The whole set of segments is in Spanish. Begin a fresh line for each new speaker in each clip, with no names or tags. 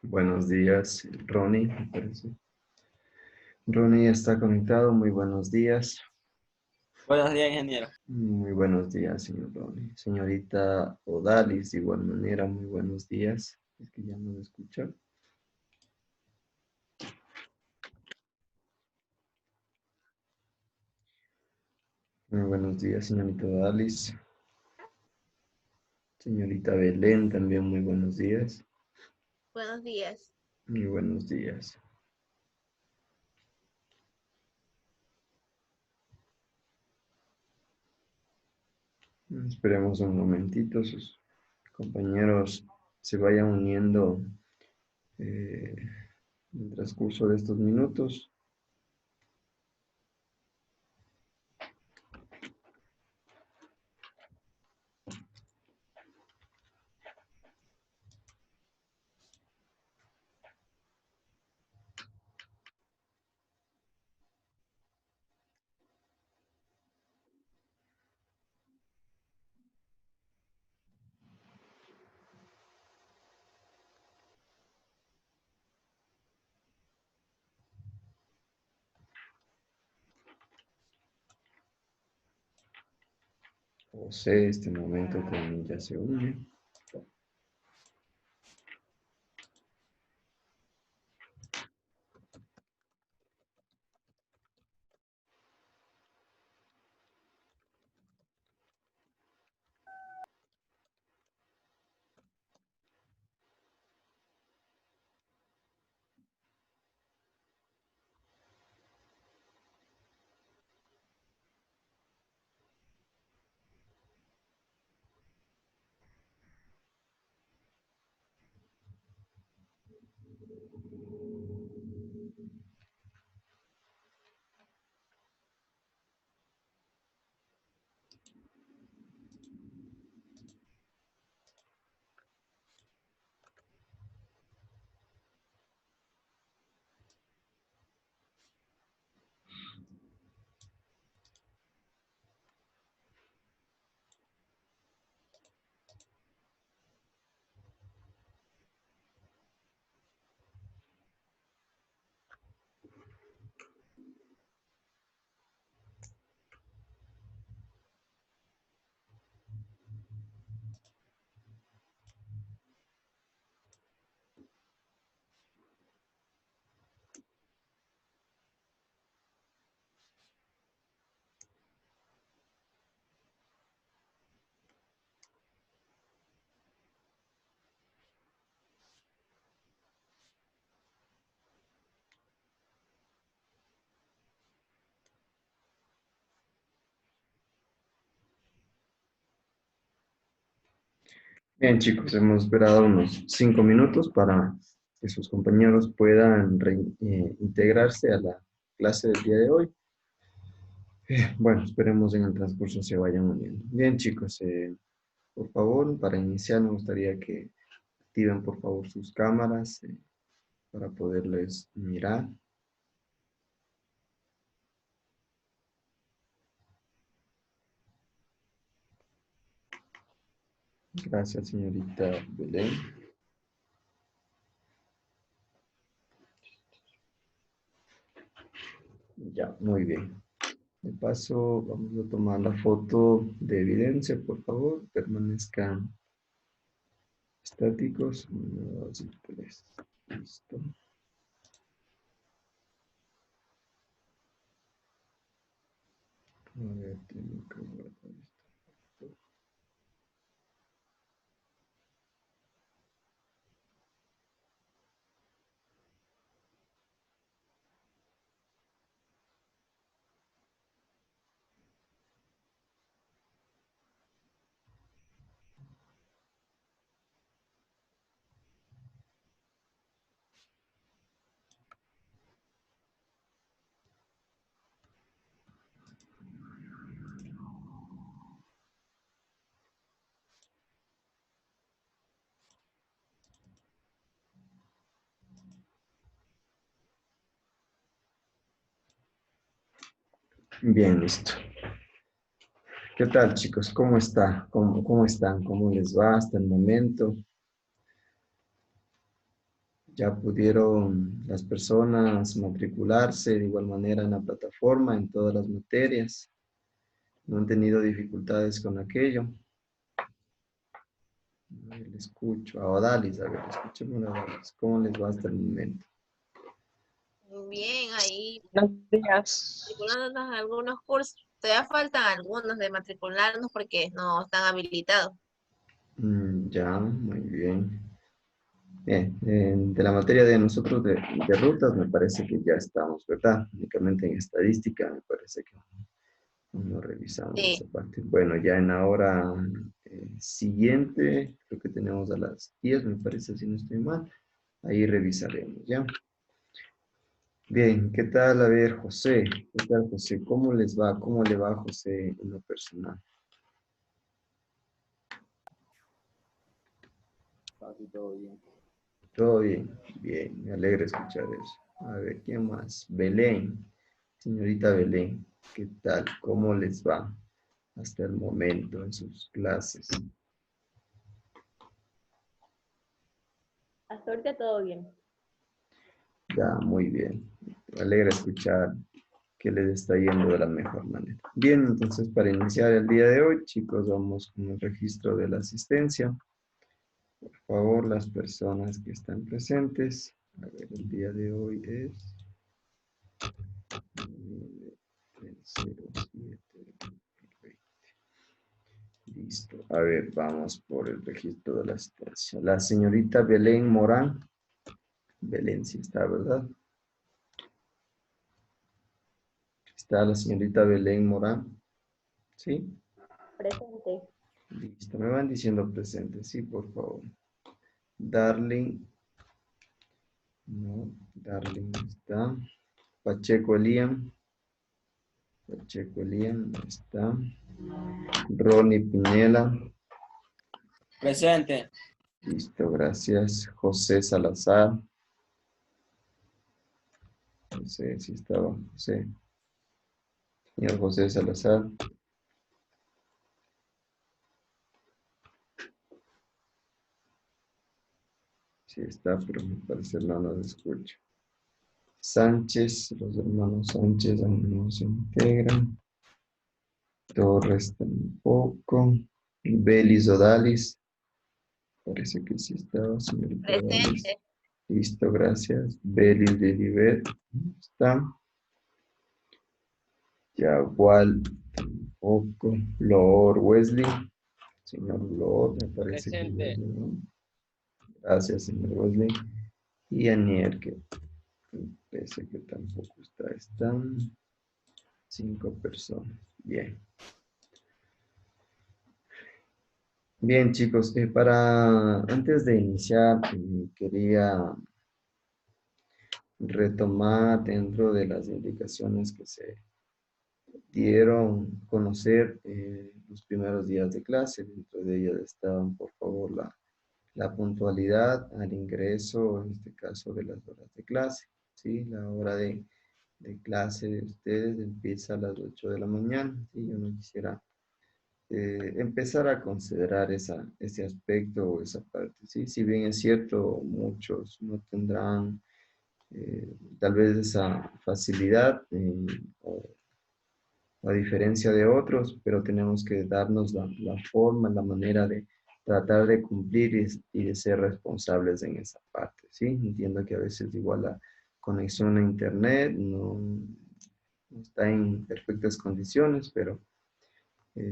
Buenos días, Ronnie, me parece. Ronnie está conectado. Muy buenos días.
Buenos días, ingeniero.
Muy buenos días, señor Ronnie. Señorita Odalis, de igual manera, muy buenos días. Es que ya no me escucha. Muy buenos días, señorita Odalis. Señorita Belén, también muy buenos días.
Buenos días.
Muy buenos días. Esperemos un momentito, sus compañeros se vayan uniendo en el transcurso de estos minutos. José, este momento también ya se une. Bien, chicos, hemos esperado unos 5 minutos para que sus compañeros puedan integrarse a la clase del día de hoy. Bueno, esperemos en el transcurso se vayan uniendo. Bien, chicos, por favor, para iniciar me gustaría que activen por favor sus cámaras para poderles mirar. Gracias, señorita Belén. Ya, muy bien. De paso, vamos a tomar la foto de evidencia, por favor. Permanezcan estáticos. 1, 2 y 3. Listo. A ver, tengo que guardar esto. Bien, listo. ¿Qué tal, chicos? ¿Cómo está? ¿Cómo están? ¿Cómo les va hasta el momento? Ya pudieron las personas matricularse de igual manera en la plataforma, en todas las materias. No han tenido dificultades con aquello. A ver, le escucho. A Odalis, a ver, escuchemos a Odalis. ¿Cómo les va hasta el momento?
Bien, ahí
Buenos días.
matriculándonos a algunos cursos. Todavía faltan algunos de matricularnos porque no están habilitados.
Ya, muy bien. Bien, de la materia de nosotros de rutas, me parece que ya estamos, ¿verdad? Únicamente en estadística, me parece que no revisamos esa
Sí,
parte. Bueno, ya en la hora siguiente, creo que tenemos a las 10, me parece, si no estoy mal. Ahí revisaremos, ¿ya? Bien, ¿qué tal? A ver, José. ¿Qué tal, José? ¿Cómo les va? ¿Cómo le va a José en lo personal?
Todo bien.
Todo bien, bien, me alegra escuchar eso. A ver, ¿quién más? Belén, señorita Belén, ¿qué tal? ¿Cómo les va hasta el momento en sus clases?
Hasta ahorita todo bien.
Ya, muy bien. Me alegra escuchar que les está yendo de la mejor manera. Bien, entonces para iniciar el día de hoy, chicos, vamos con el registro de la asistencia. Por favor, las personas que están presentes. A ver, el día de hoy es el 07. Listo. A ver, vamos por el registro de la asistencia. La señorita Belén Morán. Belén sí está, ¿verdad? Está la señorita Belén Morán. ¿Sí?
Presente.
Listo. Me van diciendo presente, sí, por favor. Darling. No, Darling no está. Pacheco Elian. Pacheco Elian no está. Ronnie Pinela.
Presente.
Listo, gracias. José Salazar. José, sí estaba. José. Señor José Salazar. Sí está, pero me parece no nos escucha. Sánchez, los hermanos Sánchez aún no se integran. Torres tampoco. Belis Odalis. Parece que sí estaba, señorita Odalis.
presente.
Listo, gracias. Belis de Libet. Está. Yagual tampoco. Lord Wesley. Señor Lord, me parece que
Presente.
Wesley, ¿no? Gracias, señor Wesley. Y Anier, que parece que tampoco está. Están 5 personas. Bien. Bien, chicos, antes de iniciar, quería retomar dentro de las indicaciones que se dieron conocer los primeros días de clase. Dentro de ellas estaban, por favor, la puntualidad al ingreso, en este caso, de las horas de clase. ¿Sí? La hora de clase de ustedes empieza a las 8 de la mañana. ¿Sí? Yo no quisiera empezar a considerar ese aspecto o esa parte. ¿Sí? Si bien es cierto, muchos no tendrán tal vez esa facilidad o a diferencia de otros, pero tenemos que darnos la forma, la manera de tratar de cumplir y de ser responsables en esa parte. ¿Sí? Entiendo que a veces igual la conexión a internet no está en perfectas condiciones, pero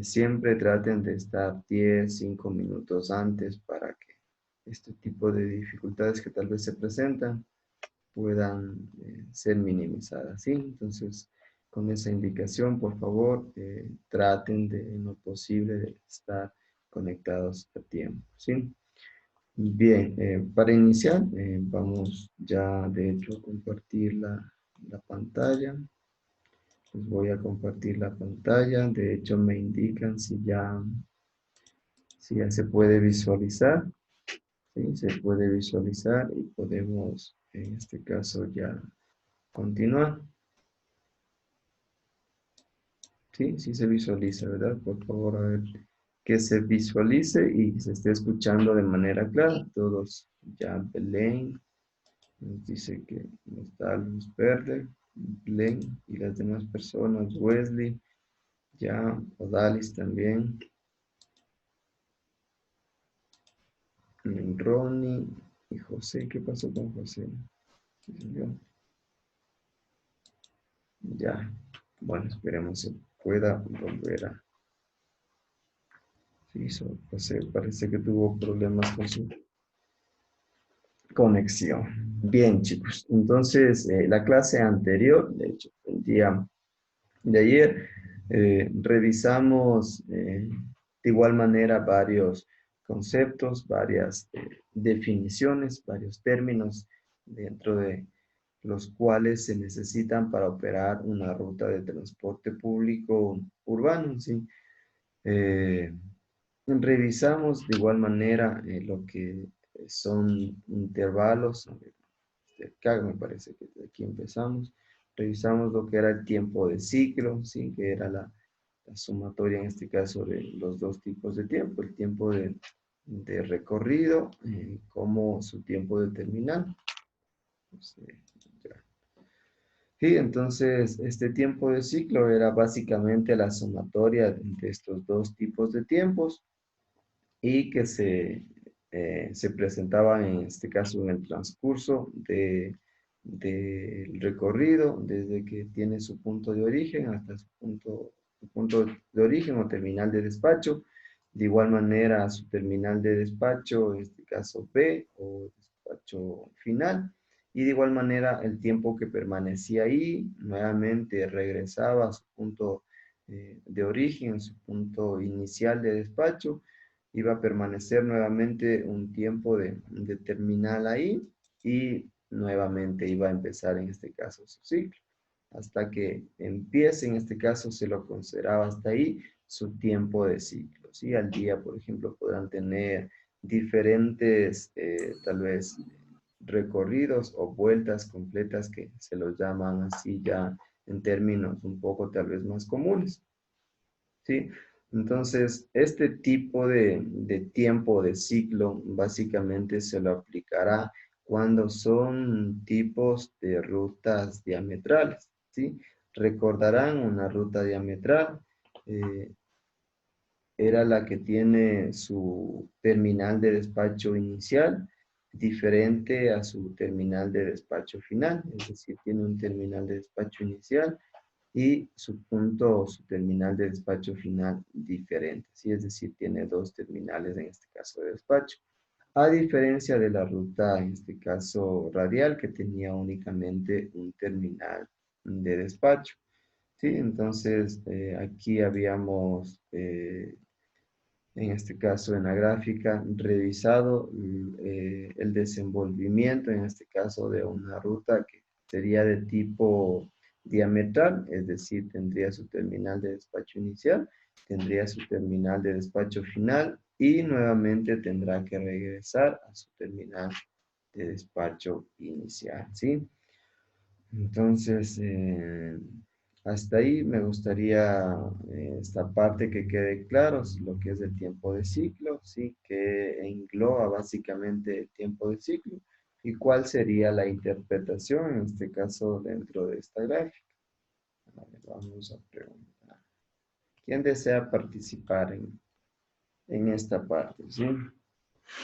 siempre traten de estar 10, 5 minutos antes para que este tipo de dificultades que tal vez se presentan puedan ser minimizadas, ¿sí? Entonces, con esa indicación, por favor, traten de, en lo posible, de estar conectados a tiempo, ¿sí? Bien, para iniciar, vamos ya, de hecho, a compartir la pantalla. Les voy a compartir la pantalla. De hecho, me indican si ya se puede visualizar. ¿Sí? Se puede visualizar y podemos, en este caso, ya continuar. Sí, sí se visualiza, ¿verdad? Por favor, a ver que se visualice y se esté escuchando de manera clara. Todos ya, Belén, Nos dice que está luz verde, Glenn y las demás personas, Wesley, ya, Odalis también, Ronnie y José. ¿Qué pasó con José? ¿Qué se vio? Ya, bueno, esperemos se pueda volver a... Sí, José parece que tuvo problemas con su conexión. Bien, chicos, entonces la clase anterior, de hecho, el día de ayer, revisamos de igual manera varios conceptos, varias definiciones, varios términos dentro de los cuales se necesitan para operar una ruta de transporte público urbano, ¿sí? Eh, Revisamos de igual manera lo que son intervalos. Acá me parece que de aquí empezamos. Revisamos lo que era el tiempo de ciclo, ¿sí? Que era la sumatoria en este caso de los dos tipos de tiempo, el tiempo de recorrido como su tiempo de terminal. Ya. Sí, entonces este tiempo de ciclo era básicamente la sumatoria de estos dos tipos de tiempos y que se presentaba en este caso en el transcurso del recorrido, desde que tiene su punto de origen hasta su punto de origen o terminal de despacho. De igual manera, su terminal de despacho, en este caso B o despacho final. Y de igual manera, el tiempo que permanecía ahí, nuevamente regresaba a su punto de origen, su punto inicial de despacho, iba a permanecer nuevamente un tiempo de terminal ahí y nuevamente iba a empezar en este caso su ciclo. Hasta que empiece, en este caso se lo consideraba hasta ahí su tiempo de ciclo. ¿Sí? Al día, por ejemplo, podrán tener diferentes, tal vez, recorridos o vueltas completas que se los llaman así ya en términos un poco tal vez más comunes. ¿Sí? Entonces, este tipo de tiempo de ciclo básicamente se lo aplicará cuando son tipos de rutas diametrales, ¿sí? Recordarán una ruta diametral, eh, era la que tiene su terminal de despacho inicial diferente a su terminal de despacho final, es decir, tiene un terminal de despacho inicial y su punto, su terminal de despacho final diferente, ¿sí? Es decir, tiene dos terminales en este caso de despacho. A diferencia de la ruta, en este caso radial, que tenía únicamente un terminal de despacho, ¿sí? Entonces, aquí habíamos, en este caso en la gráfica, revisado el desenvolvimiento, en este caso de una ruta que sería de tipo diametral, es decir, tendría su terminal de despacho inicial, tendría su terminal de despacho final y nuevamente tendrá que regresar a su terminal de despacho inicial, ¿sí? Entonces, hasta ahí me gustaría esta parte que quede claro, lo que es el tiempo de ciclo, sí, que engloba básicamente el tiempo de ciclo y cuál sería la interpretación en este caso dentro de esta gráfica. A ver, vamos a preguntar. ¿Quién desea participar en esta parte? ¿Sí?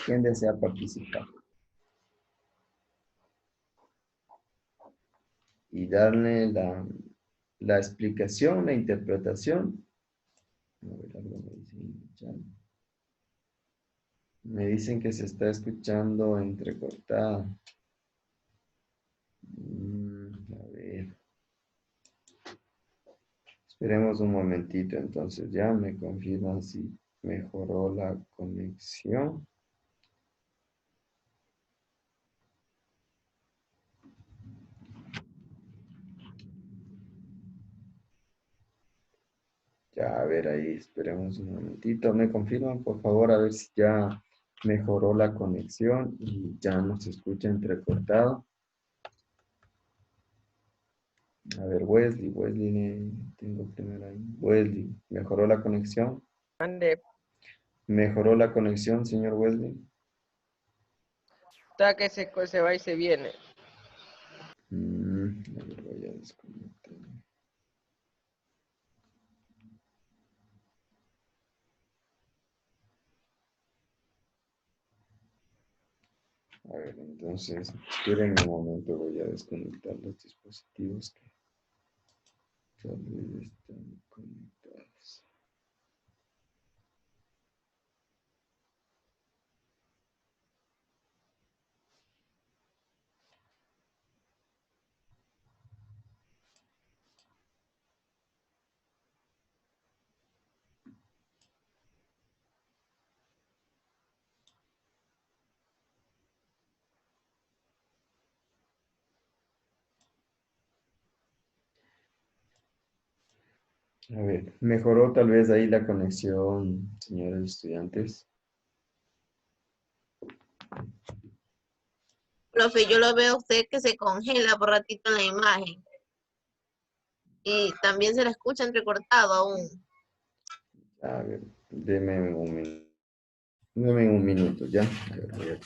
¿Quién desea participar? Y darle la explicación, la interpretación. A ver, algo me dicen en el chat. Me dicen que se está escuchando entrecortada. A ver. Esperemos un momentito, entonces ya me confirman si mejoró la conexión. Ya, a ver ahí, esperemos un momentito. Me confirman, por favor, a ver si ya mejoró la conexión y ya nos escucha entrecortado. A ver, Wesley, tengo primero ahí. Wesley, ¿mejoró la conexión?
Ande,
¿Mejoró la conexión, señor Wesley?
está que se va y se viene.
A ver, entonces, esperen un momento, voy a desconectar los dispositivos que tal vez están conectados. A ver, mejoró tal vez ahí la conexión, señores estudiantes.
Profe, yo lo veo a usted que se congela por ratito en la imagen. Y también se la escucha entrecortado aún.
A ver, deme un minuto, ¿ya? A ver, voy a...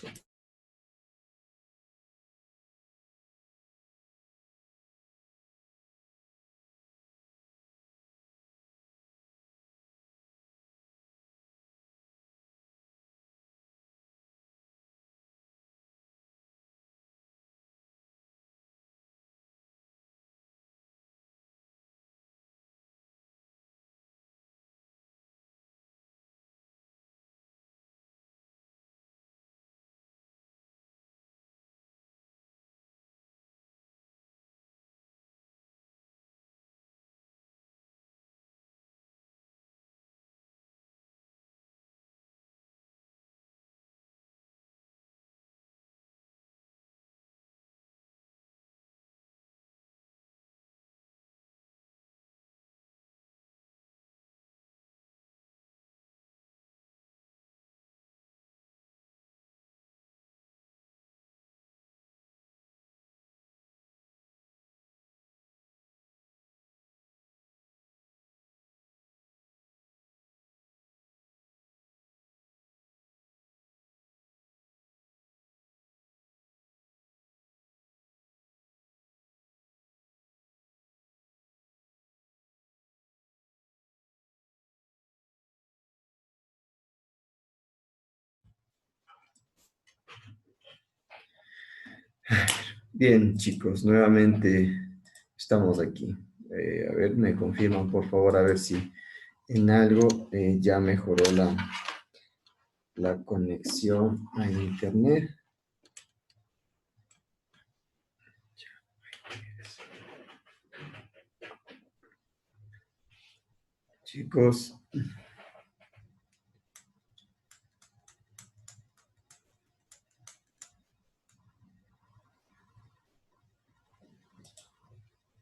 Bien, chicos, nuevamente estamos aquí. A ver, me confirman, por favor, a ver si en algo ya mejoró la conexión a internet. Chicos,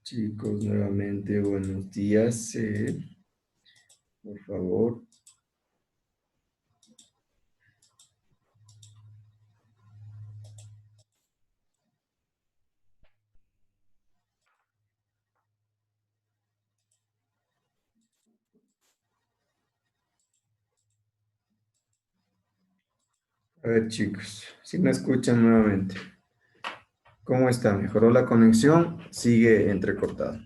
chicos, nuevamente buenos días. Por favor. A ver, chicos, si me escuchan nuevamente. ¿Cómo está? ¿Mejoró la conexión? Sigue entrecortado.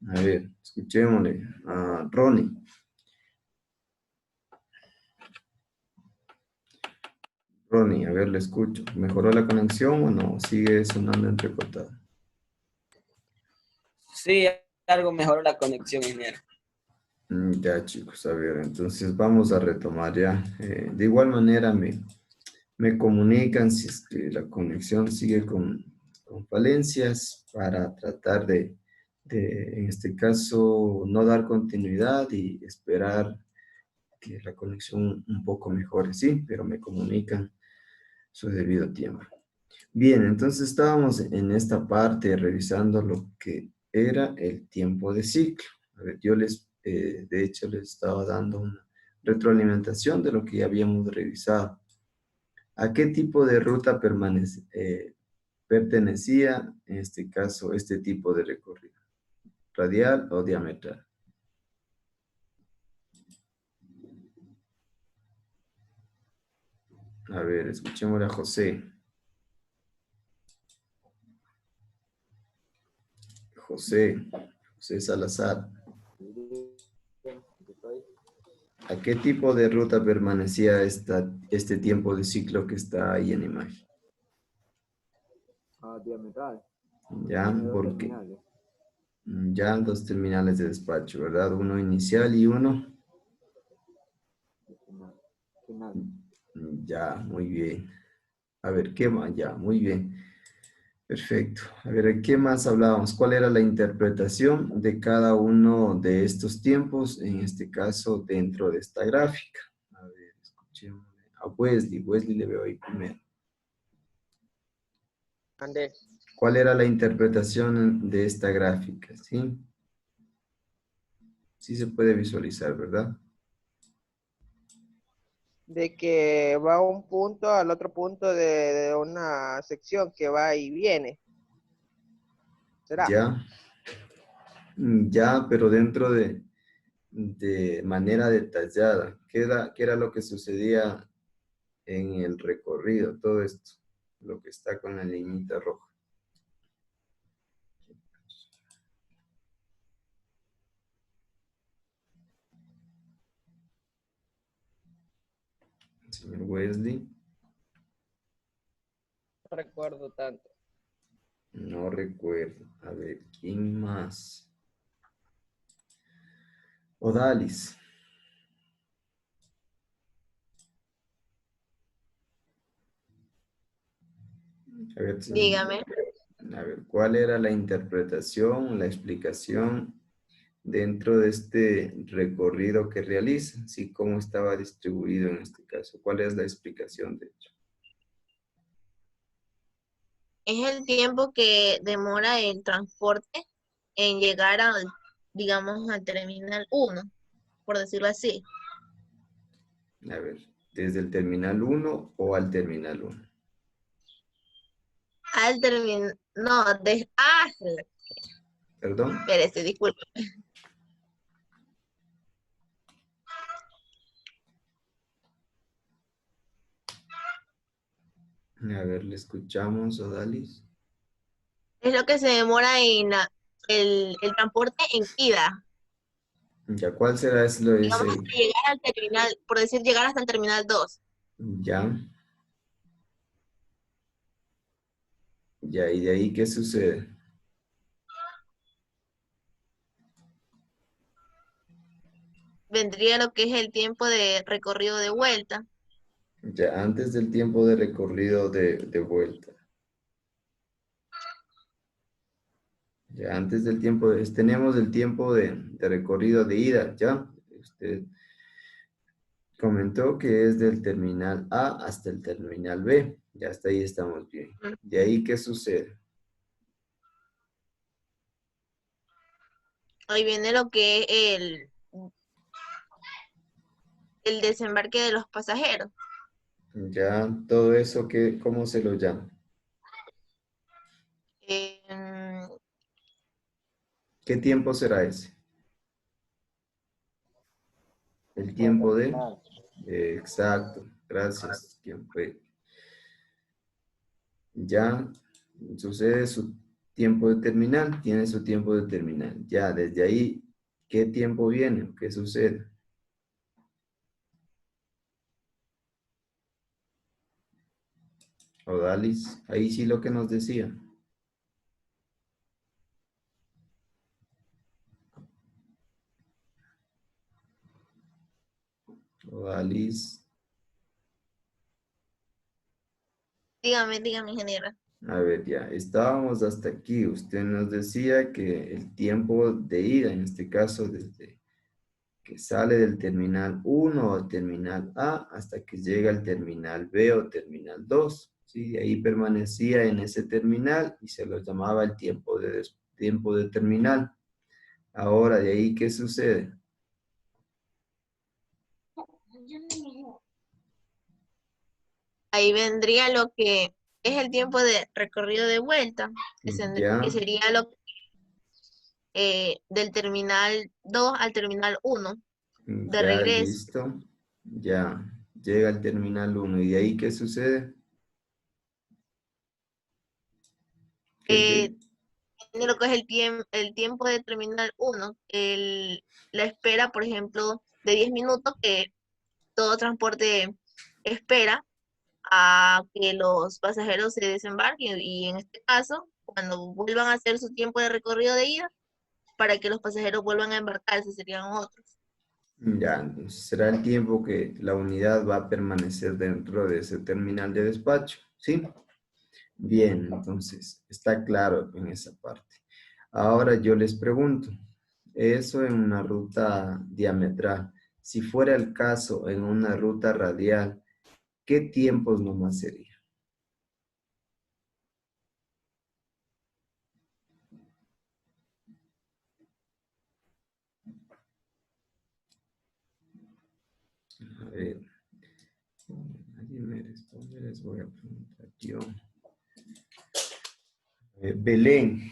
A ver, escuchémosle a Ronnie. Ronnie, a ver, le escucho. ¿Mejoró la conexión o no? Sigue sonando entrecortado.
Sí, algo mejoró la conexión, ingeniero.
Ya, chicos, a ver, entonces vamos a retomar ya. De igual manera me comunican si es que la conexión sigue con falencias para tratar en este caso, no dar continuidad y esperar que la conexión un poco mejore, sí, pero me comunican su debido tiempo. Bien, entonces estábamos en esta parte revisando lo que era el tiempo de ciclo. A ver, yo de hecho, les estaba dando una retroalimentación de lo que ya habíamos revisado. ¿A qué tipo de ruta pertenecía, en este caso, este tipo de recorrido? ¿Radial o diametral? A ver, escuchemos a José. José Salazar. ¿A qué tipo de ruta permanecía este tiempo de ciclo que está ahí en imagen?
Diametral.
Ya,
Tiene dos
porque
terminales.
ya dos terminales de despacho, ¿verdad? Uno inicial y uno.
Final.
Ya, muy bien. A ver, ¿qué más? Ya, muy bien. Perfecto. A ver, ¿qué más hablábamos? ¿Cuál era la interpretación de cada uno de estos tiempos, en este caso, dentro de esta gráfica? A ver, escuchemos a Wesley. Wesley le veo ahí primero.
Andrés.
¿Cuál era la interpretación de esta gráfica? ¿Sí? Sí se puede visualizar, ¿verdad?
De que va a un punto al otro punto de una sección que va y viene. ¿Será?
Ya. Ya, pero dentro de manera detallada. Qué era lo que sucedía en el recorrido? Todo esto, lo que está con la liñita roja. Señor Wesley,
No recuerdo tanto.
no recuerdo. A ver, ¿quién más? Odalis. A ver,
Dígame.
a ver, ¿cuál era la interpretación, la explicación dentro de este recorrido que realiza? ¿Sí? ¿Cómo estaba distribuido en este caso? ¿Cuál es la explicación de hecho?
Es el tiempo que demora el transporte en llegar al, digamos, al terminal 1, por decirlo así.
A ver, ¿desde el terminal 1 o al terminal 1?
Al terminal, no,
¿Perdón?
espérese, disculpe.
A ver, le escuchamos, Odalis.
Es lo que se demora en el transporte en ida.
Ya, ¿cuál será
Digamos,
ese?
hasta llegar al terminal, por decir, llegar hasta el terminal 2.
Ya, ya, ¿y de ahí qué sucede?
Vendría lo que es el tiempo de recorrido de vuelta.
Ya, antes del tiempo de recorrido de vuelta. Ya, antes del tiempo, tenemos el tiempo de recorrido de ida, ¿ya? Usted comentó que es del terminal A hasta el terminal B. Ya hasta ahí estamos bien. ¿De ahí qué sucede?
Ahí viene lo que es el desembarque de los pasajeros.
Ya, todo eso, ¿cómo se lo llama?
Eh,
¿Qué tiempo será ese? El
Tiempo de
tiempo de...
terminar.
Exacto, gracias. ¿Quién fue? Ya sucede su tiempo de terminal, tiene su tiempo de terminal. Ya, desde ahí, ¿qué tiempo viene? ¿Qué sucede? Odalis, ahí sí lo que nos decía. Odalis,
dígame, ingeniera.
a ver, ya, estábamos hasta aquí. Usted nos decía que el tiempo de ida, en este caso, desde que sale del terminal 1 o terminal A hasta que llega al terminal B o terminal 2. ¿Sí? Ahí permanecía en ese terminal y se lo llamaba el tiempo de terminal. Ahora, ¿de ahí qué sucede?
Ahí vendría lo que es el tiempo de recorrido de vuelta, que
Ya,
sería lo del terminal 2 al terminal 1 de
ya,
regreso.
listo. Ya, llega al terminal 1. ¿Y de ahí qué sucede? ¿Qué?
Eh, Tiene lo que es el tiempo de terminal 1, la espera, por ejemplo, de 10 minutos que todo transporte espera a que los pasajeros se desembarquen y en este caso, cuando vuelvan a hacer su tiempo de recorrido de ida, para que los pasajeros vuelvan a embarcarse, serían otros.
Ya, entonces será el tiempo que la unidad va a permanecer dentro de ese terminal de despacho, ¿sí? Bien, entonces está claro en esa parte. Ahora yo les pregunto, eso en una ruta diametral, si fuera el caso en una ruta radial, ¿qué tiempos nomás sería? A ver, nadie me responde, les voy a preguntar yo. Belén,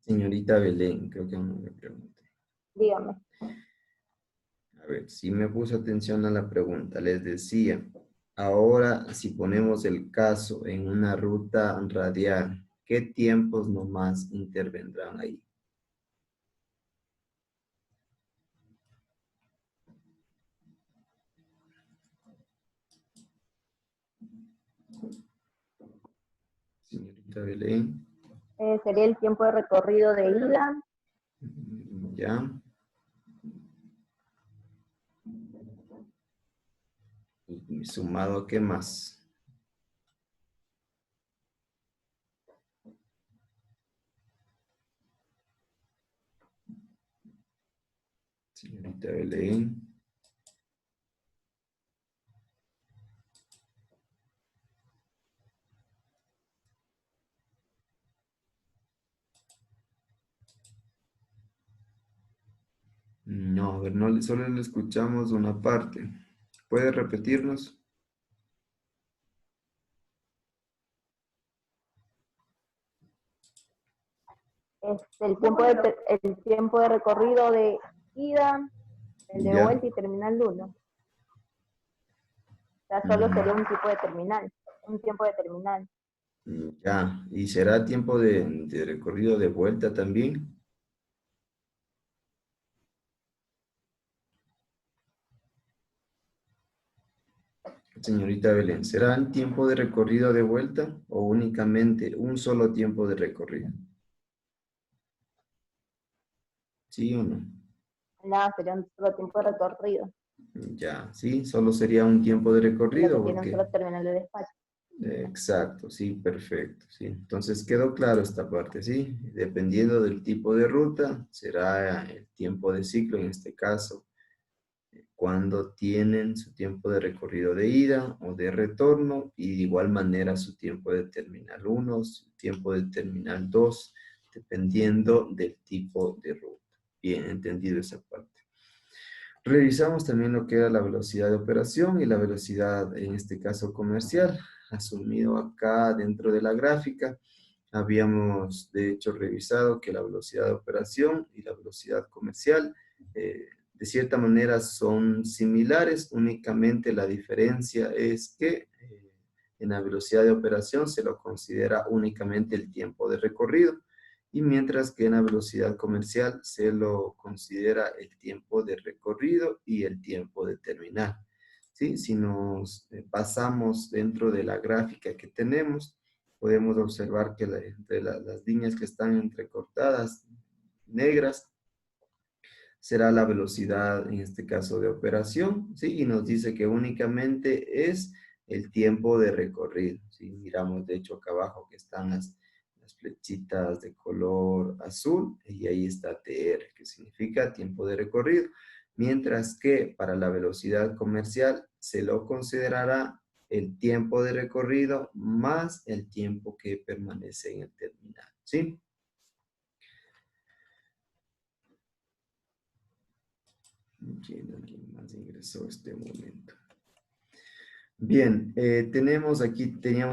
señorita Belén, creo que no me pregunté.
Dígame.
A ver, si me puse atención a la pregunta, les decía, ahora si ponemos el caso en una ruta radial, ¿qué tiempos nomás intervendrán ahí? Señorita Belén,
Sería el tiempo de recorrido de ida,
¿ya? ¿Y sumado a qué más? Señorita Belén. No, a ver, no, solo le escuchamos una parte. ¿Puede repetirnos?
el tiempo de recorrido de ida, el de
Ya.
vuelta y terminal 1. O sea, solo sería un tipo de terminal, un tiempo de terminal.
Ya. ¿Y será tiempo de recorrido de vuelta también? Señorita Belén, ¿será el tiempo de recorrido de vuelta o únicamente un solo tiempo de recorrido? ¿Sí o no?
Nada, sería un solo tiempo de recorrido,
Ya, sí, solo sería un tiempo de
ya que
recorrido
tiene un
porque...
solo terminal de despacho.
Exacto, sí, perfecto, sí. Entonces quedó claro esta parte, ¿sí? Dependiendo del tipo de ruta, será el tiempo de ciclo, en este caso, cuando tienen su tiempo de recorrido de ida o de retorno y de igual manera su tiempo de terminal 1, su tiempo de terminal 2, dependiendo del tipo de ruta. Bien, entendido esa parte. Revisamos también lo que era la velocidad de operación y la velocidad, en este caso, comercial, asumido acá dentro de la gráfica. Habíamos, de hecho, revisado que la velocidad de operación y la velocidad comercial, de cierta manera, son similares, únicamente la diferencia es que en la velocidad de operación se lo considera únicamente el tiempo de recorrido, y mientras que en la velocidad comercial se lo considera el tiempo de recorrido y el tiempo de terminal. ¿Sí? Si nos pasamos dentro de la gráfica que tenemos, podemos observar que entre las líneas que están entrecortadas, negras, será la velocidad, en este caso, de operación, ¿sí? Y nos dice que únicamente es el tiempo de recorrido, ¿sí? Miramos, de hecho, acá abajo que están las flechitas de color azul, y ahí está TR, que significa tiempo de recorrido, mientras que para la velocidad comercial se lo considerará el tiempo de recorrido más el tiempo que permanece en el terminal, ¿sí? ¿Quién más ingresó este momento? Bien, teníamos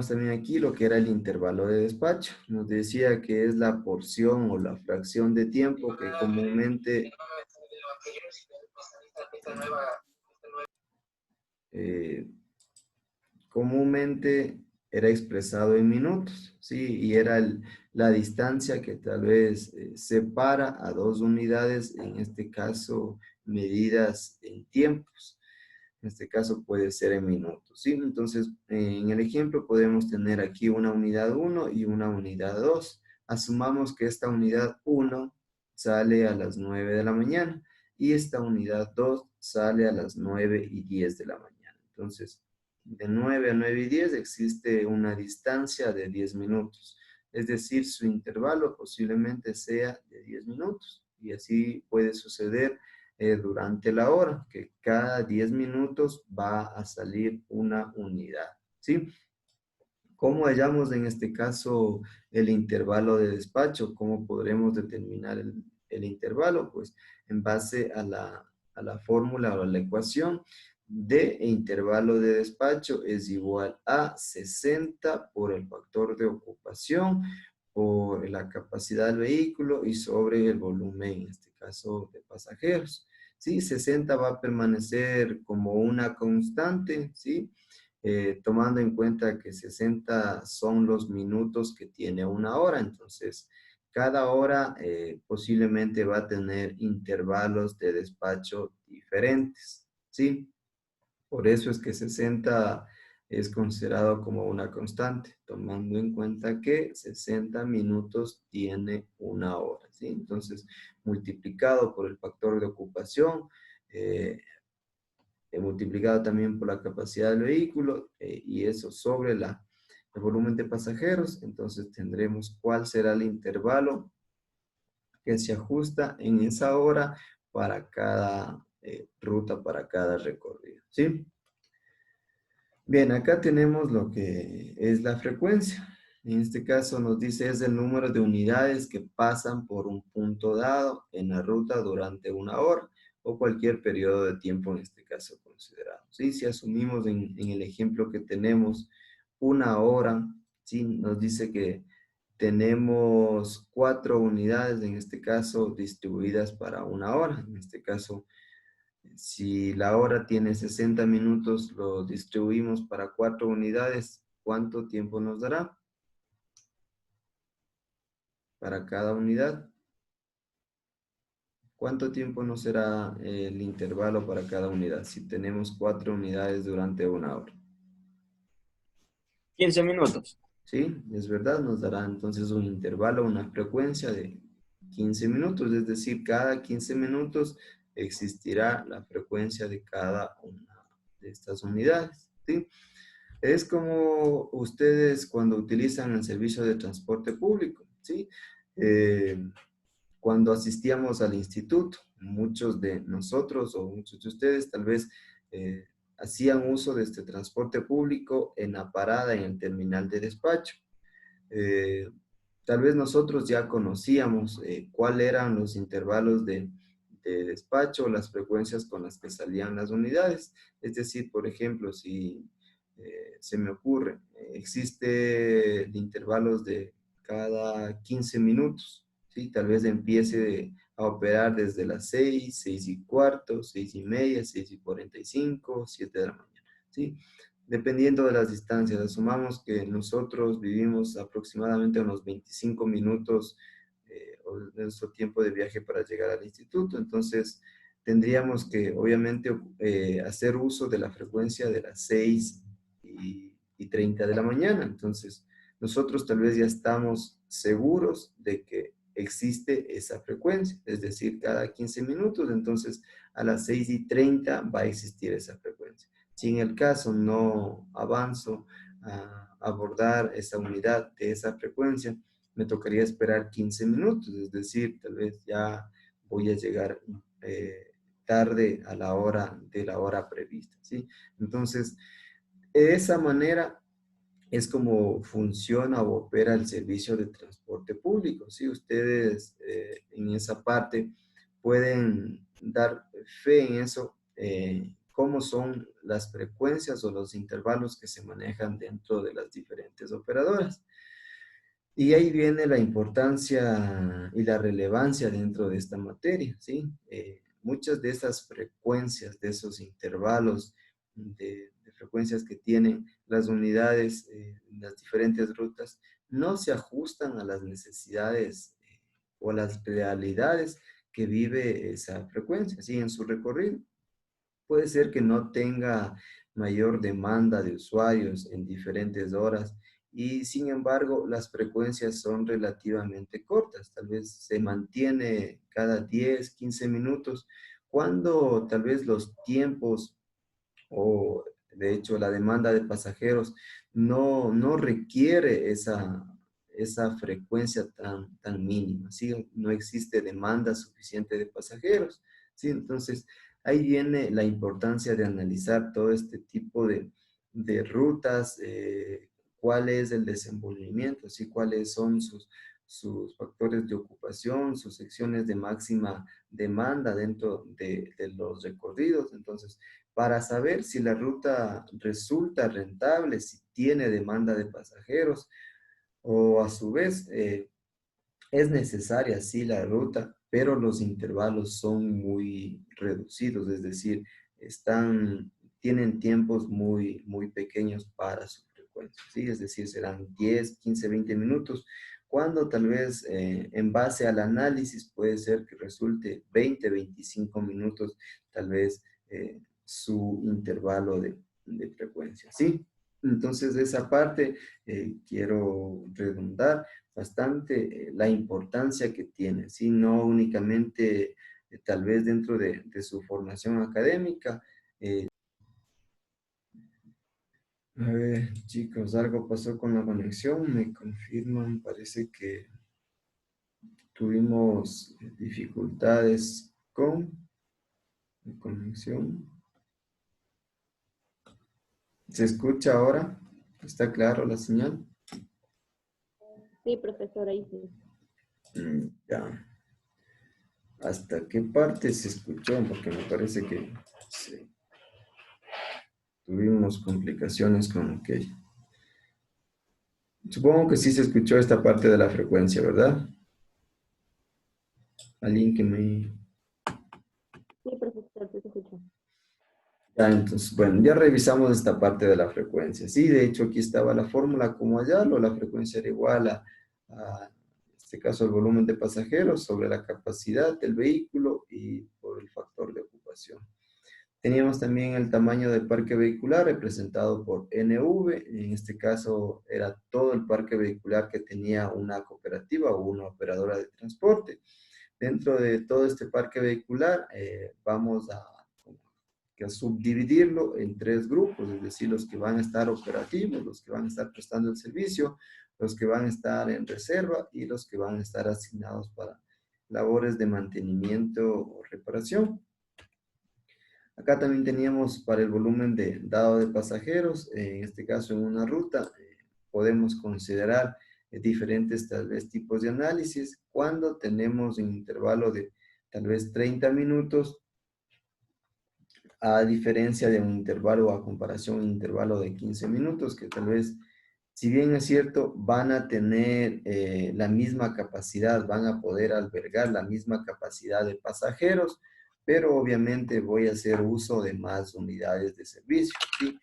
también aquí lo que era el intervalo de despacho. Nos decía que es la porción o la fracción de tiempo que comúnmente era expresado en minutos, ¿sí? Y era la distancia que tal vez separa a dos unidades, en este caso, medidas en tiempos. En este caso puede ser en minutos, ¿sí? Entonces, en el ejemplo podemos tener aquí una unidad 1 y una unidad 2. Asumamos que esta unidad 1 sale a las 9 de la mañana y esta unidad 2 sale a las 9:10 de la mañana. Entonces, de 9 a 9:10 existe una distancia de 10 minutos. Es decir, su intervalo posiblemente sea de 10 minutos. Y así puede suceder durante la hora, que cada 10 minutos va a salir una unidad, ¿sí? ¿Cómo hallamos en este caso el intervalo de despacho? ¿Cómo podremos determinar el intervalo? Pues en base a la fórmula o a la ecuación de intervalo de despacho es igual a 60 por el factor de ocupación, por la capacidad del vehículo y sobre el volumen, en este caso de pasajeros. ¿Sí? 60 va a permanecer como una constante, ¿sí? Tomando en cuenta que 60 son los minutos que tiene una hora, entonces cada hora posiblemente va a tener intervalos de despacho diferentes, ¿sí? Por eso es que 60 es considerado como una constante, tomando en cuenta que 60 minutos tiene una hora, ¿sí? Entonces, multiplicado por el factor de ocupación, multiplicado también por la capacidad del vehículo, y eso sobre el volumen de pasajeros, entonces tendremos cuál será el intervalo que se ajusta en esa hora para cada ruta, para cada recorrido, ¿sí? Bien, acá tenemos lo que es la frecuencia. En este caso nos dice es el número de unidades que pasan por un punto dado en la ruta durante una hora o cualquier periodo de tiempo en este caso considerado. ¿Sí? Si asumimos en el ejemplo que tenemos una hora, ¿sí? Nos dice que tenemos 4 unidades en este caso distribuidas para una hora. En este caso, si la hora tiene 60 minutos, lo distribuimos para 4 unidades. ¿Cuánto tiempo nos dará para cada unidad? ¿Cuánto tiempo nos será el intervalo para cada unidad si tenemos 4 unidades durante una hora?
15 minutos.
¿Sí? Es verdad, nos dará entonces un intervalo, una frecuencia de 15 minutos, es decir, cada 15 minutos existirá la frecuencia de cada una de estas unidades, ¿sí? Es como ustedes cuando utilizan el servicio de transporte público, ¿sí? Cuando asistíamos al instituto, muchos de nosotros o muchos de ustedes tal vez hacían uso de este transporte público en la parada en el terminal de despacho. Eh, Tal vez nosotros ya conocíamos cuáles eran los intervalos de despacho, las frecuencias con las que salían las unidades. Es decir, por ejemplo, si se me ocurre, existe intervalos de cada 15 minutos, ¿sí? Tal vez empiece a operar desde las 6, 6:15, 6:30, 6:45, 7 de la mañana, ¿sí? Dependiendo de las distancias. Asumamos que nosotros vivimos aproximadamente unos 25 minutos de nuestro tiempo de viaje para llegar al instituto, entonces tendríamos que obviamente hacer uso de la frecuencia de las 6:30 de la mañana. Entonces nosotros tal vez ya estamos seguros de que existe esa frecuencia, es decir, cada 15 minutos, entonces a las 6:30 va a existir esa frecuencia. Si en el caso no avanzo a abordar esa unidad de esa frecuencia, me tocaría esperar 15 minutos, es decir, tal vez ya voy a llegar tarde a la hora de la hora prevista, ¿sí? Entonces, de esa manera es como funciona o opera el servicio de transporte público, ¿sí? Ustedes en esa parte pueden dar fe en eso, cómo son las frecuencias o los intervalos que se manejan dentro de las diferentes operadoras. Y ahí viene la importancia y la relevancia dentro de esta materia, ¿sí? Muchas de esas frecuencias, de esos intervalos de frecuencias que tienen las unidades, las diferentes rutas, no se ajustan a las necesidades o a las realidades que vive esa frecuencia, ¿sí? En su recorrido. Puede ser que no tenga mayor demanda de usuarios en diferentes horas y sin embargo las frecuencias son relativamente cortas. Tal vez se mantiene cada 10, 15 minutos, cuando tal vez los tiempos o de hecho la demanda de pasajeros no requiere esa frecuencia tan mínima, ¿sí? No existe demanda suficiente de pasajeros, ¿sí? Entonces, ahí viene la importancia de analizar todo este tipo de rutas, cuál es el desenvolvimiento, ¿sí? Cuáles son sus factores de ocupación, sus secciones de máxima demanda dentro de los recorridos. Entonces, para saber si la ruta resulta rentable, si tiene demanda de pasajeros o a su vez es necesaria sí la ruta, pero los intervalos son muy reducidos, es decir, tienen tiempos muy pequeños para su frecuencia, ¿sí? Es decir, serán 10, 15, 20 minutos, cuando tal vez en base al análisis puede ser que resulte 20, 25 minutos, tal vez su intervalo de frecuencia, ¿sí? Entonces, de esa parte quiero redundar bastante la importancia que tiene, ¿sí? No únicamente tal vez dentro de su formación académica. A ver, chicos, algo pasó con la conexión, me confirman, parece que tuvimos dificultades con la conexión. ¿Se escucha ahora? ¿Está claro la señal?
Sí, profesor, ahí sí.
Ya. ¿Hasta qué parte se escuchó? Porque me parece que sí, tuvimos complicaciones con aquello. Supongo que sí se escuchó esta parte de la frecuencia, ¿verdad? Alguien que me...
Sí, profesor, sí se escuchó.
Ya, entonces, bueno, ya revisamos esta parte de la frecuencia. Sí, de hecho, aquí estaba la fórmula como allá, la frecuencia era igual en este caso, el volumen de pasajeros sobre la capacidad del vehículo y por el factor de ocupación. Teníamos también el tamaño del parque vehicular representado por NV. En este caso era todo el parque vehicular que tenía una cooperativa o una operadora de transporte. Dentro de todo este parque vehicular vamos a subdividirlo en tres grupos, es decir, los que van a estar operativos, los que van a estar prestando el servicio, los que van a estar en reserva y los que van a estar asignados para labores de mantenimiento o reparación. Acá también teníamos para el volumen dado de pasajeros, en este caso en una ruta, podemos considerar diferentes tal vez tipos de análisis cuando tenemos un intervalo de tal vez 30 minutos, a diferencia de un intervalo a comparación de un intervalo de 15 minutos, que tal vez, si bien es cierto, van a tener la misma capacidad, van a poder albergar la misma capacidad de pasajeros, pero obviamente voy a hacer uso de más unidades de servicio, ¿sí?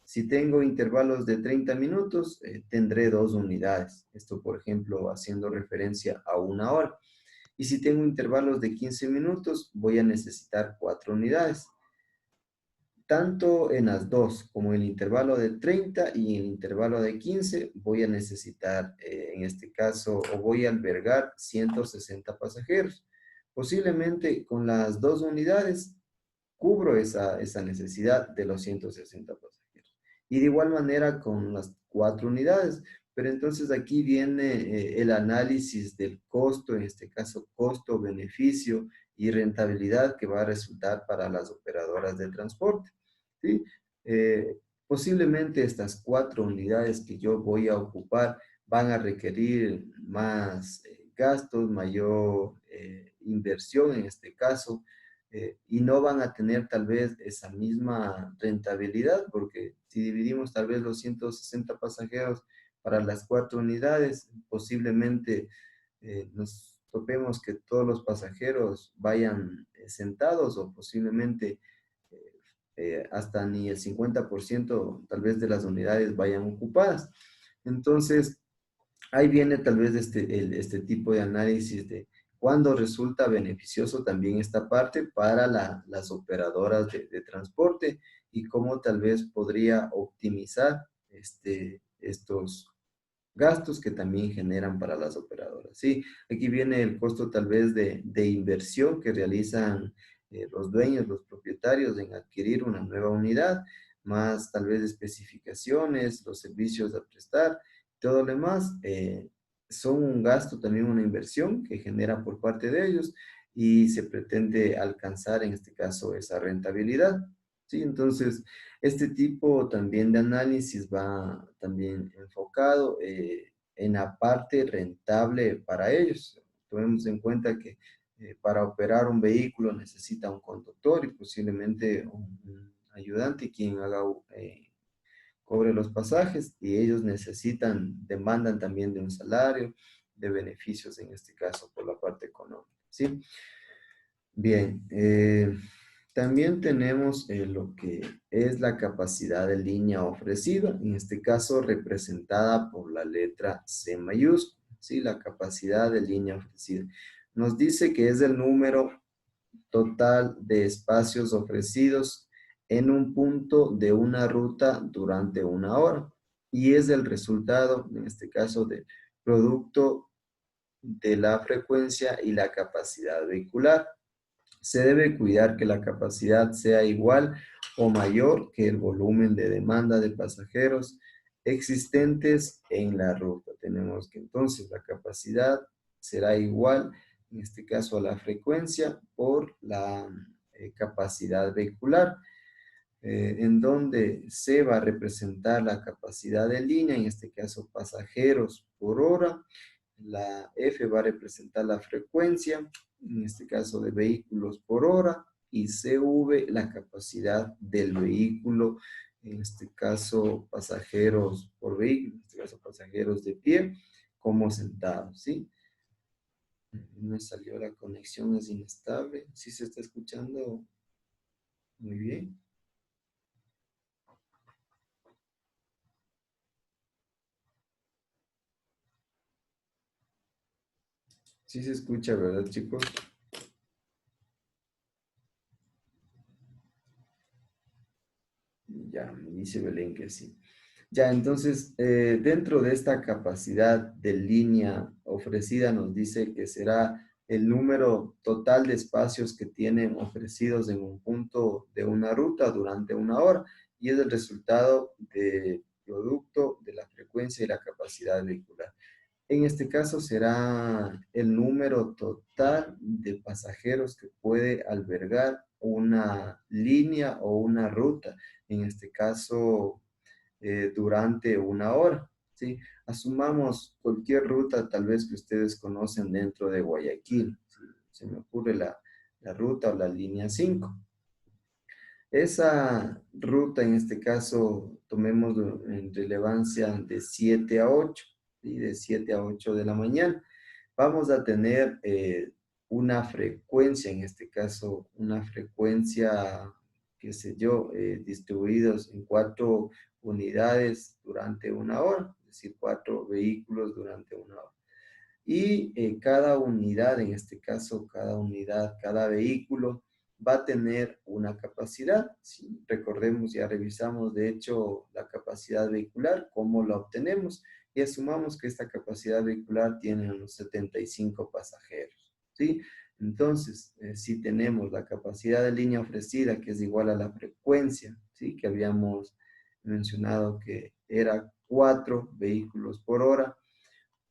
Si tengo intervalos de 30 minutos, tendré 2 unidades. Esto, por ejemplo, haciendo referencia a una hora. Y si tengo intervalos de 15 minutos, voy a necesitar 4 unidades. Tanto en las dos, como en el intervalo de 30 y en el intervalo de 15, voy a necesitar, en este caso, o voy a albergar 160 pasajeros. Posiblemente con las 2 unidades cubro esa necesidad de los 160 pasajeros. Y de igual manera con las 4 unidades. Pero entonces aquí viene el análisis del costo, en este caso costo-beneficio y rentabilidad que va a resultar para las operadoras de transporte, ¿sí? Posiblemente estas 4 unidades que yo voy a ocupar van a requerir más gastos, mayor inversión en este caso, y no van a tener tal vez esa misma rentabilidad, porque si dividimos tal vez los 160 pasajeros para las 4 unidades, posiblemente nos topemos que todos los pasajeros vayan sentados o posiblemente hasta ni el 50% tal vez de las unidades vayan ocupadas. Entonces, ahí viene tal vez este tipo de análisis de cuándo resulta beneficioso también esta parte para las operadoras de transporte y cómo tal vez podría optimizar estos gastos que también generan para las operadoras. Sí, aquí viene el costo tal vez de inversión que realizan los dueños, los propietarios en adquirir una nueva unidad, más tal vez especificaciones, los servicios a prestar, todo lo demás, son un gasto, también una inversión que genera por parte de ellos y se pretende alcanzar en este caso esa rentabilidad. Sí, entonces, este tipo también de análisis va también enfocado en la parte rentable para ellos. Tomemos en cuenta que para operar un vehículo necesita un conductor y posiblemente un ayudante quien cobre los pasajes y ellos demandan también de un salario, de beneficios en este caso por la parte económica. ¿Sí? Bien, también tenemos lo que es la capacidad de línea ofrecida, en este caso representada por la letra C mayúscula, ¿sí? La capacidad de línea ofrecida. Nos dice que es el número total de espacios ofrecidos en un punto de una ruta durante una hora y es el resultado, en este caso, del producto de la frecuencia y la capacidad vehicular. Se debe cuidar que la capacidad sea igual o mayor que el volumen de demanda de pasajeros existentes en la ruta. Tenemos que entonces la capacidad será igual, en este caso a la frecuencia por la capacidad vehicular, en donde se va a representar la capacidad de línea, en este caso pasajeros por hora. La F va a representar la frecuencia, en este caso de vehículos por hora, y CV la capacidad del vehículo, en este caso pasajeros por vehículo, en este caso pasajeros de pie, como sentados, ¿sí? Me salió la conexión, es inestable. ¿Sí se está escuchando? Muy bien. Sí se escucha, ¿verdad, chicos? Ya, me dice Belén que sí. Ya, entonces, dentro de esta capacidad de línea ofrecida nos dice que será el número total de espacios que tienen ofrecidos en un punto de una ruta durante una hora y es el resultado del producto de la frecuencia y la capacidad vehicular. En este caso será el número total de pasajeros que puede albergar una línea o una ruta, en este caso durante una hora, ¿sí? Asumamos cualquier ruta tal vez que ustedes conocen dentro de Guayaquil, ¿sí? Se me ocurre la ruta o la línea 5. Esa ruta, en este caso, tomemos en relevancia de 7 a 8, ¿sí? De 7 a 8 de la mañana. Vamos a tener una frecuencia, en este caso, una frecuencia, qué sé yo, distribuidos en 4 unidades durante una hora, es decir, 4 vehículos durante una hora. Y cada unidad, en este caso, cada unidad, cada vehículo, va a tener una capacidad. ¿Sí? Recordemos, ya revisamos, de hecho, la capacidad vehicular, cómo la obtenemos, y asumamos que esta capacidad vehicular tiene unos 75 pasajeros. ¿Sí? Entonces, si tenemos la capacidad de línea ofrecida, que es igual a la frecuencia, ¿sí? Que habíamos mencionado que era 4 vehículos por hora,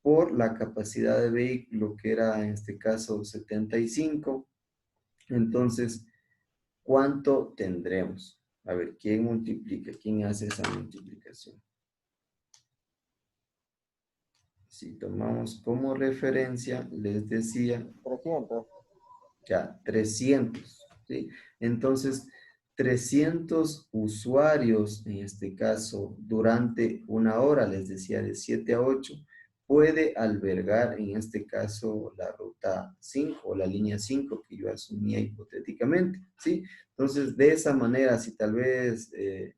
por la capacidad de vehículo, que era en este caso 75. Entonces, ¿cuánto tendremos? A ver, ¿quién multiplica? ¿Quién hace esa multiplicación? Si tomamos como referencia, les decía...
300.
Ya, 300, ¿sí? Entonces, 300 usuarios, en este caso, durante una hora, les decía, de 7 a 8, puede albergar, en este caso, la ruta 5 o la línea 5 que yo asumía hipotéticamente, ¿sí? Entonces, de esa manera, si tal vez eh,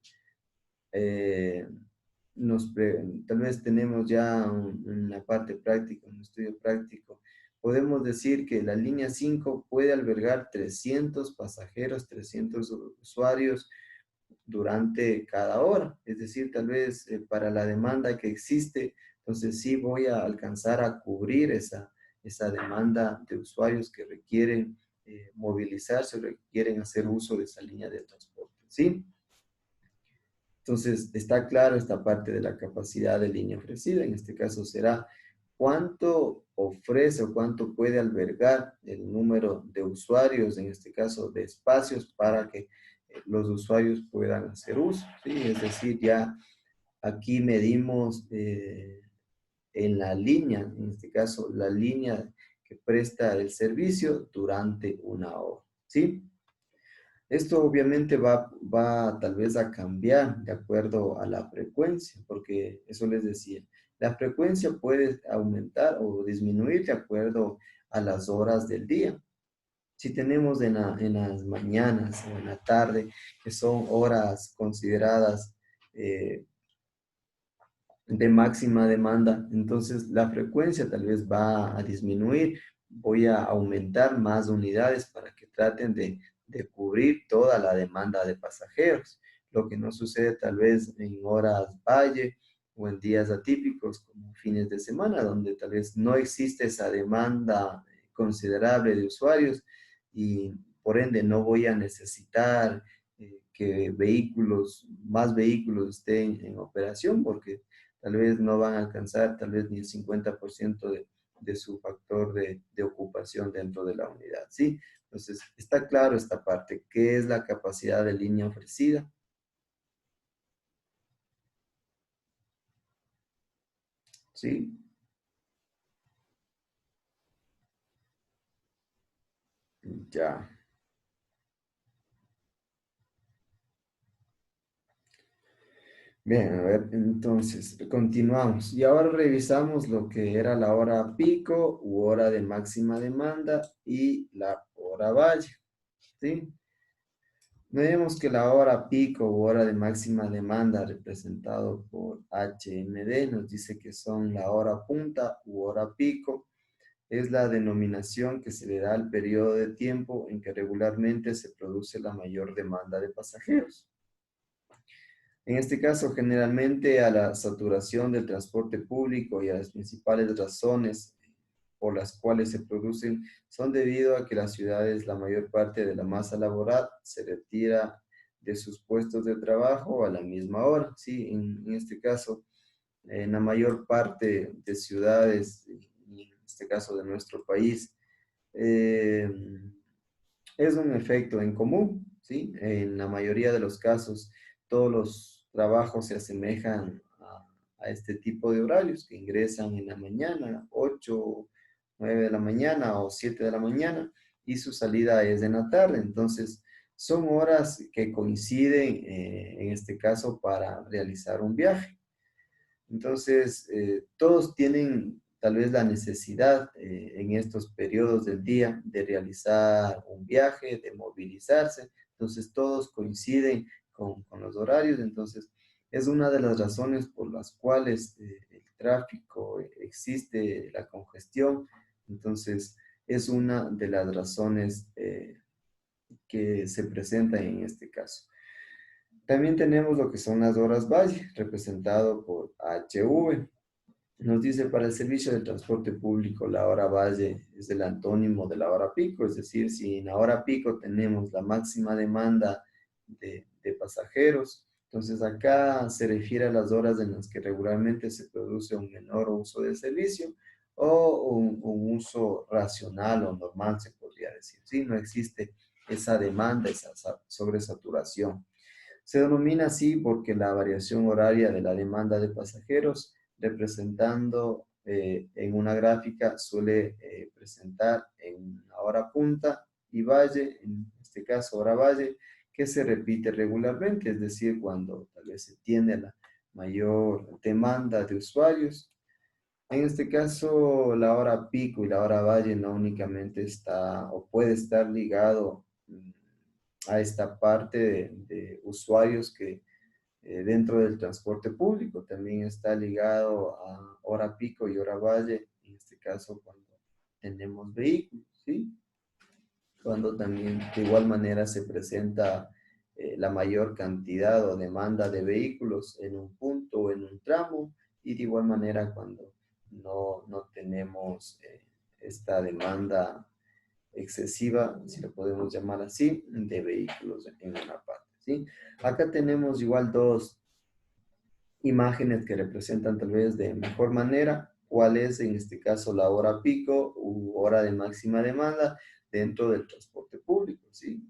tal vez tenemos ya una parte práctica, un estudio práctico, podemos decir que la línea 5 puede albergar 300 pasajeros, 300 usuarios durante cada hora. Es decir, tal vez para la demanda que existe, entonces sí voy a alcanzar a cubrir esa demanda de usuarios que requieren movilizarse, requieren hacer uso de esa línea de transporte, ¿sí? Entonces, está claro esta parte de la capacidad de línea ofrecida. En este caso será cuánto ofrece o cuánto puede albergar el número de usuarios, en este caso de espacios, para que los usuarios puedan hacer uso, ¿sí? Es decir, ya aquí medimos en la línea, en este caso, la línea que presta el servicio durante una hora, ¿sí? Esto obviamente va tal vez a cambiar de acuerdo a la frecuencia, porque eso les decía, la frecuencia puede aumentar o disminuir de acuerdo a las horas del día. Si tenemos en las mañanas o en la tarde, que son horas consideradas de máxima demanda, entonces la frecuencia tal vez va a disminuir. Voy a aumentar más unidades para que traten de cubrir toda la demanda de pasajeros, lo que no sucede tal vez en horas valle o en días atípicos como fines de semana, donde tal vez no existe esa demanda considerable de usuarios y por ende no voy a necesitar que más vehículos estén en operación porque tal vez no van a alcanzar tal vez ni el 50% de su factor de ocupación dentro de la unidad, ¿sí? Entonces, está claro esta parte, ¿qué es la capacidad de línea ofrecida? ¿Sí? Ya. Bien, a ver, entonces, continuamos. Y ahora revisamos lo que era la hora pico u hora de máxima demanda y la hora valle, ¿sí? Vemos que la hora pico u hora de máxima demanda representado por HMD nos dice que son la hora punta u hora pico. Es la denominación que se le da al periodo de tiempo en que regularmente se produce la mayor demanda de pasajeros. En este caso, generalmente a la saturación del transporte público y a las principales razones por las cuales se producen son debido a que las ciudades, la mayor parte de la masa laboral se retira de sus puestos de trabajo a la misma hora. Sí, en este caso, en la mayor parte de ciudades, y en este caso de nuestro país, eh, es un efecto en común, ¿sí? En la mayoría de los casos, todos los trabajos se asemejan a este tipo de horarios que ingresan en la mañana, 8, 9 de la mañana o 7 de la mañana, y su salida es en la tarde. Entonces, son horas que coinciden, en este caso, para realizar un viaje. Entonces, todos tienen tal vez la necesidad en estos periodos del día de realizar un viaje, de movilizarse. Entonces, todos coinciden con los horarios. Entonces, es una de las razones por las cuales el tráfico existe, la congestión. Entonces, es una de las razones que se presentan en este caso. También tenemos lo que son las horas valle, representado por HV. Nos dice, para el servicio de transporte público, la hora valle es el antónimo de la hora pico, es decir, si en la hora pico tenemos la máxima demanda de pasajeros, entonces acá se refiere a las horas en las que regularmente se produce un menor uso del servicio o un uso racional o normal, se podría decir, ¿sí? No existe esa demanda, esa sobresaturación. Se denomina así porque la variación horaria de la demanda de pasajeros, representando en una gráfica, suele presentar en la hora punta y valle, en este caso hora valle, que se repite regularmente, es decir, cuando tal vez se tiene la mayor demanda de usuarios, En este caso, la hora pico y la hora valle no únicamente está o puede estar ligado a esta parte de usuarios que dentro del transporte público también está ligado a hora pico y hora valle, en este caso cuando tenemos vehículos, ¿sí? Cuando también de igual manera se presenta la mayor cantidad o demanda de vehículos en un punto o en un tramo, y de igual manera cuando no tenemos esta demanda excesiva, si lo podemos llamar así, de vehículos en una parte, ¿sí? Acá tenemos igual dos imágenes que representan tal vez de mejor manera cuál es en este caso la hora pico u hora de máxima demanda dentro del transporte público, ¿sí?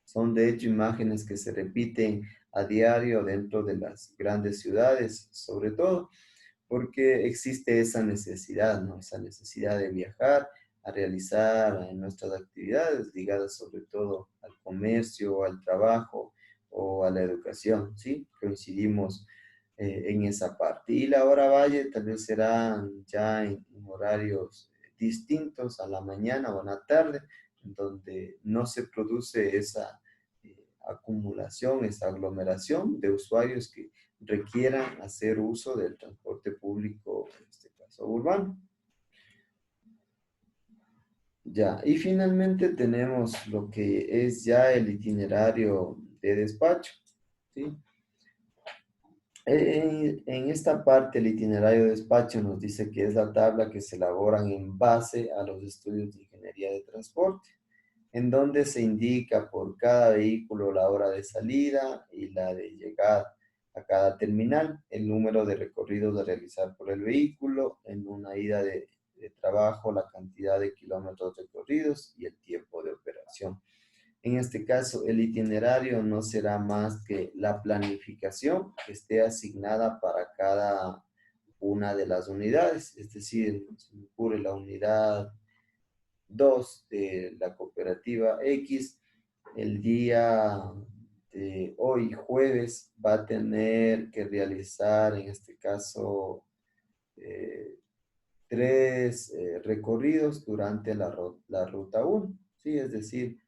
Son de hecho imágenes que se repiten a diario dentro de las grandes ciudades, sobre todo porque existe esa necesidad, ¿no? Esa necesidad de viajar, a realizar nuestras actividades ligadas sobre todo al comercio, al trabajo o a la educación, ¿sí? Coincidimos en esa parte. Y la hora valle tal vez serán ya en horarios distintos a la mañana o a la tarde, en donde no se produce esa acumulación, esa aglomeración de usuarios que requieran hacer uso del transporte público, en este caso urbano. Ya, y finalmente tenemos lo que es ya el itinerario de despacho, ¿sí? En esta parte, el itinerario de despacho nos dice que es la tabla que se elaboran en base a los estudios de ingeniería de transporte, en donde se indica por cada vehículo la hora de salida y la de llegada a cada terminal, el número de recorridos a realizar por el vehículo, en una ida de trabajo, la cantidad de kilómetros recorridos y el tiempo de operación. En este caso, el itinerario no será más que la planificación que esté asignada para cada una de las unidades, es decir, se me ocurre la unidad 2 de la cooperativa X, el día de hoy, jueves, va a tener que realizar, en este caso, eh, tres recorridos durante la ruta 1, ¿sí? Es decir,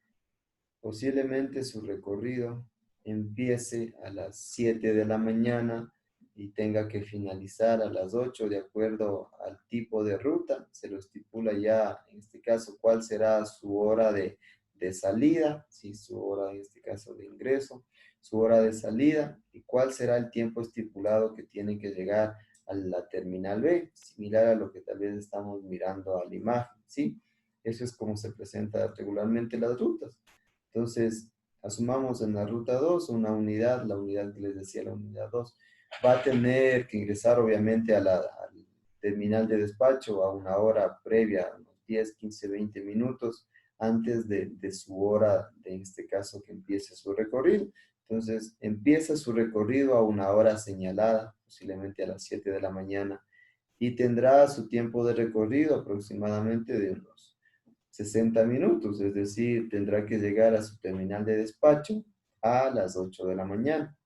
posiblemente su recorrido empiece a las 7 de la mañana y tenga que finalizar a las 8 de acuerdo al tipo de ruta. Se lo estipula ya, en este caso, cuál será su hora de salida, ¿sí? Su hora, en este caso, de ingreso, su hora de salida y cuál será el tiempo estipulado que tiene que llegar a la terminal B, similar a lo que tal vez estamos mirando a la imagen, ¿sí? Eso es como se presentan regularmente las rutas. Entonces, asumamos en la ruta 2 una unidad, la unidad que les decía, la unidad 2, va a tener que ingresar obviamente al terminal de despacho a una hora previa, unos 10, 15, 20 minutos antes de su hora, en este caso, que empiece su recorrido. Entonces, empieza su recorrido a una hora señalada, posiblemente a las 7 de la mañana, y tendrá su tiempo de recorrido aproximadamente de unos 60 minutos, es decir, tendrá que llegar a su terminal de despacho a las 8 de la mañana.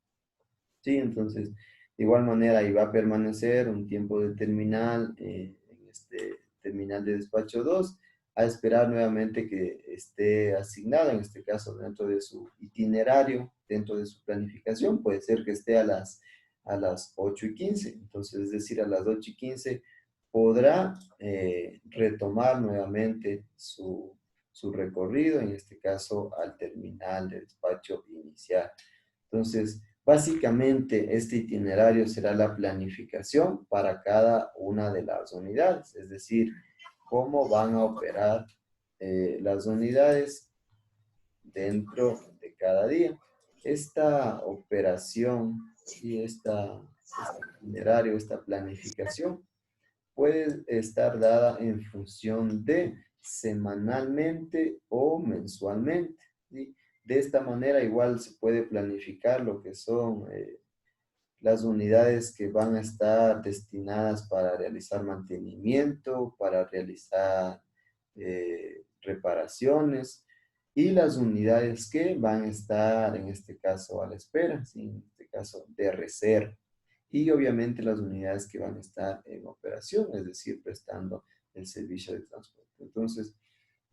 Sí, entonces, de igual manera, ahí va a permanecer un tiempo de terminal en este terminal de despacho 2 a esperar nuevamente que esté asignado, en este caso, dentro de su itinerario, dentro de su planificación. Puede ser que esté a las 8:15, entonces, es decir, a las 8:15 podrá retomar nuevamente su recorrido, en este caso, al terminal de despacho inicial. Entonces, básicamente, este itinerario será la planificación para cada una de las unidades, es decir, cómo van a operar las unidades dentro de cada día. Esta operación y este itinerario, esta planificación, puede estar dada en función de semanalmente o mensualmente, ¿sí? De esta manera igual se puede planificar lo que son las unidades que van a estar destinadas para realizar mantenimiento, para realizar reparaciones, y las unidades que van a estar, en este caso, a la espera, ¿sí? En este caso, de reserva. y obviamente las unidades que van a estar en operación, es decir, prestando el servicio de transporte. Entonces,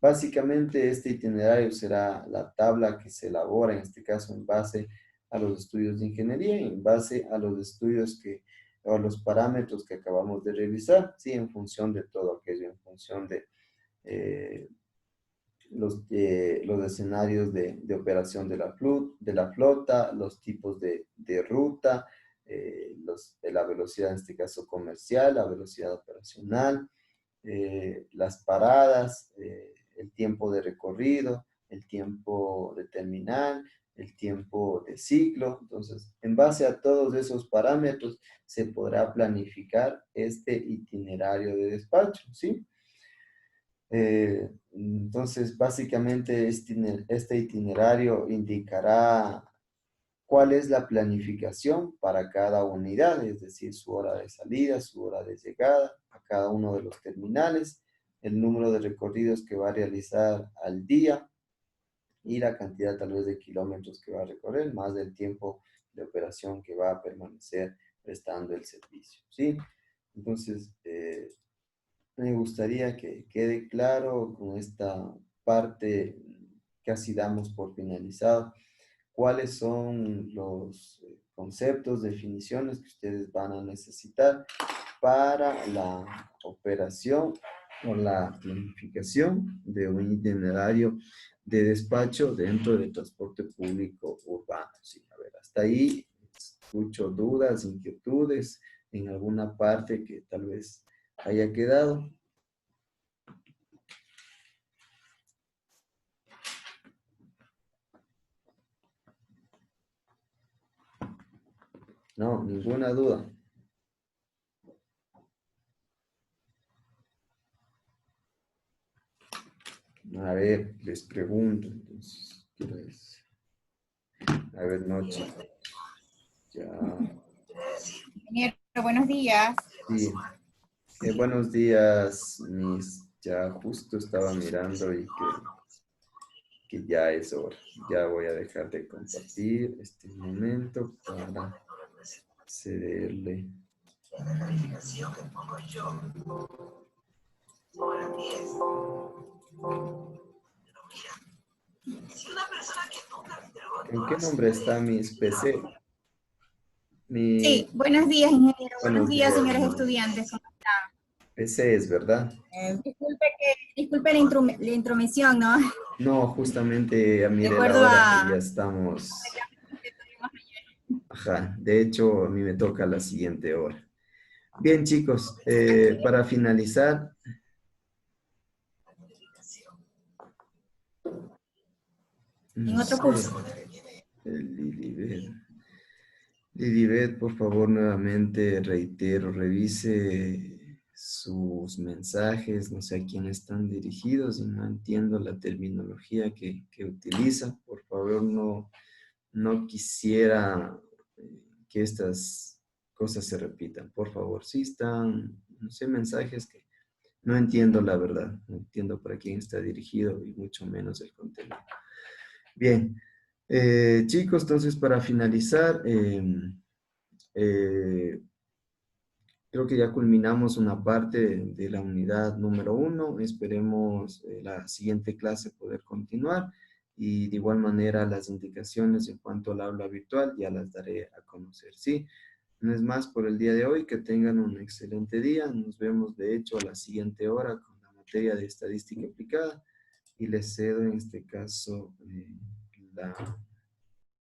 básicamente este itinerario será la tabla que se elabora, en este caso en base a los estudios de ingeniería y en base a los estudios o a los parámetros que acabamos de revisar, ¿sí? En función de todo aquello, en función de los escenarios de operación de la flota, los tipos de ruta, de la velocidad, en este caso comercial, la velocidad operacional, las paradas, el tiempo de recorrido, el tiempo de terminal, el tiempo de ciclo. Entonces, en base a todos esos parámetros, se podrá planificar este itinerario de despacho, ¿sí? Entonces, básicamente, este itinerario indicará cuál es la planificación para cada unidad, es decir, su hora de salida, su hora de llegada a cada uno de los terminales, el número de recorridos que va a realizar al día y la cantidad tal vez de kilómetros que va a recorrer, más el tiempo de operación que va a permanecer prestando el servicio, ¿sí? Entonces, me gustaría que quede claro con esta parte, casi damos por finalizado, cuáles son los conceptos, definiciones que ustedes van a necesitar para la operación o la planificación de un itinerario de despacho dentro del transporte público urbano. Sí, a ver, hasta ahí escucho dudas, inquietudes en alguna parte que tal vez haya quedado. No, ninguna duda. A ver, les pregunto entonces. ¿Qué les? A ver, no, chicos. Ya.
Ingeniero, buenos días.
Sí. Buenos días, Miss. Ya justo estaba mirando y que ya es hora. Ya voy a dejar de compartir este momento para cederle. ¿En qué nombre está Miss PC?
Sí, buenos días, ingeniero. Buenos
Buenos
días,
días,
señores
Miss.
estudiantes. ¿Cómo están?
PC es, ¿verdad?
Disculpe la intromisión, ¿no?
No, justamente
De
miré la
acuerdo
hora y ya
a...
estamos. Ajá, de hecho, a mí me toca la siguiente hora. Bien, chicos, para finalizar, no
En otro
sé,
curso.
Lilibet. Lilibet, por favor, nuevamente reitero, revise sus mensajes, no sé a quién están dirigidos y no entiendo la terminología que utiliza. Por favor, no quisiera que estas cosas se repitan. Por favor, sí están, no sé, mensajes que no entiendo la verdad, no entiendo para quién está dirigido y mucho menos el contenido. Bien, chicos, entonces para finalizar, creo que ya culminamos una parte de la unidad número 1. Esperemos la siguiente clase poder continuar y de igual manera las indicaciones en cuanto al aula virtual ya las daré a conocer. Sí, no es más por el día de hoy. Que tengan un excelente día. Nos vemos de hecho a la siguiente hora con la materia de estadística aplicada y les cedo en este caso la